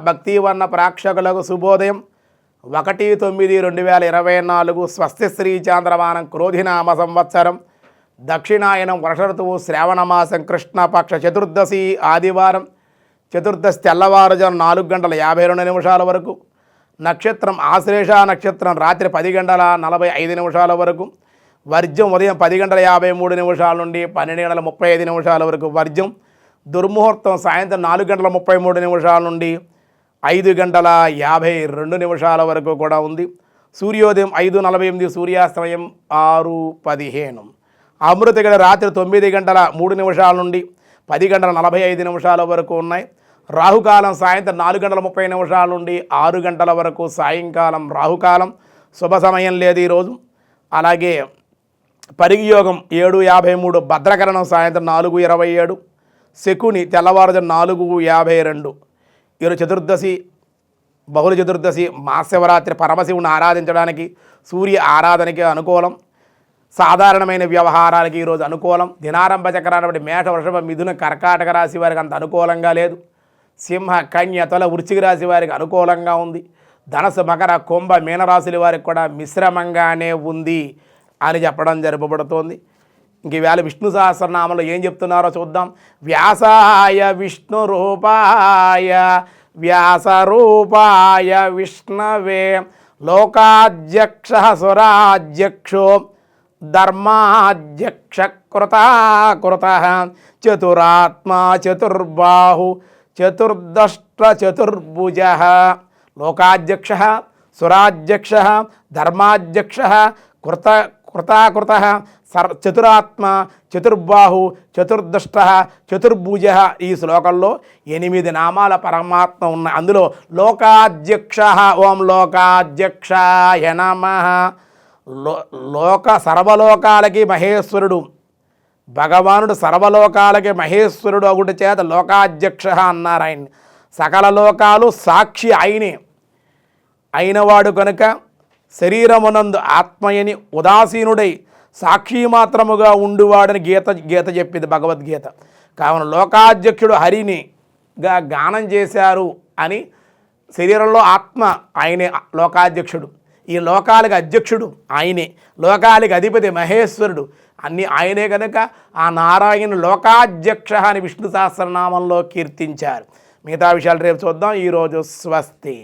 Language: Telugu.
భక్తివర్ణ ప్రేక్షకులకు శుభోదయం 1/9/2024 స్వస్తి శ్రీ చాంద్రమానం క్రోధినామ సంవత్సరం దక్షిణాయనం వర్ష ఋతువు శ్రావణమాసం కృష్ణపక్ష చతుర్దశి ఆదివారం చతుర్దశి తెల్లవారుజాము 4:52 వరకు నక్షత్రం ఆశ్లేష నక్షత్రం రాత్రి 10:45 వరకు వర్జ్యం ఉదయం 10:53 నుండి 12:35 వరకు వర్జ్యం దుర్ముహూర్తం సాయంత్రం 4:33 నుండి 5:52 వరకు కూడా ఉంది. సూర్యోదయం 5:48 సూర్యాస్తమయం 6:15 అమృతగడ రాత్రి 9:03 నుండి 10:45 వరకు ఉన్నాయి. రాహుకాలం సాయంత్రం 4:30 నుండి 6 గంటల వరకు సాయంకాలం రాహుకాలం శుభ సమయం లేదు ఈరోజు. అలాగే పరిగియోగం 7:53 భద్రకరణం సాయంత్రం 4:27 శకుని తెల్లవారుజాము 4:52 ఈరోజు చతుర్దశి బహుళ చతుర్దశి మహాశివరాత్రి పరమశివుని ఆరాధించడానికి సూర్య ఆరాధనకి అనుకూలం. సాధారణమైన వ్యవహారాలకి ఈరోజు అనుకూలం. దినారంభ చక్రాన్ని బట్టి మేష వృషభ మిథున కర్కాటక రాశి వారికి అంత అనుకూలంగా లేదు. సింహ కన్య తుల వృశ్చిక రాశి వారికి అనుకూలంగా ఉంది. ధనసు మకర కుంభ మీనరాశుల వారికి కూడా మిశ్రమంగానే ఉంది అని చెప్పడం జరపబడుతోంది. ఇంక ఈవేళ విష్ణు సహస్రనామంలో ఏం చెప్తున్నారో చూద్దాం. వ్యాసాయ విష్ణు రూపాయ వ్యాస రూపాయ విష్ణవే లోకాధ్యక్ష సురాధ్యక్షో ధర్మాధ్యక్ష కృత చతురాత్మా చతుర్బాహు చతుర్దష్ట చతుర్భుజ లోకాధ్యక్ష సురాధ్యక్ష ధర్మాధ్యక్ష కృత చతురాత్మ చతుర్బాహు చతుర్దష్ట చతుర్భుజ ఈ శ్లోకంలో 8 నామాల పరమాత్మ ఉన్నాయి. అందులో లోకాధ్యక్ష ఓం లోకాధ్యక్షాయ నమః సర్వలోకాలకి మహేశ్వరుడు భగవానుడు సర్వలోకాలకి మహేశ్వరుడు ఒకటి చేత లోకాధ్యక్ష అన్నారు. ఆయన సకల లోకాలు సాక్షి అయినవాడు కనుక శరీరమునందు ఆత్మయని ఉదాసీనుడై సాక్షి మాత్రముగా ఉండువాడని గీత చెప్పింది భగవద్గీత. కావున లోకాధ్యక్షుడు హరినిగా గానం చేశారు అని శరీరంలో ఆత్మ ఆయనే లోకాధ్యక్షుడు, ఈ లోకాలకు అధ్యక్షుడు ఆయనే, లోకాలకు అధిపతి మహేశ్వరుడు అన్నీ ఆయనే కనుక ఆ నారాయణ లోకాధ్యక్ష అని విష్ణు సహస్రనామంలో కీర్తించారు. మిగతా విషయాలు రేపు చూద్దాం. ఈరోజు స్వస్తి.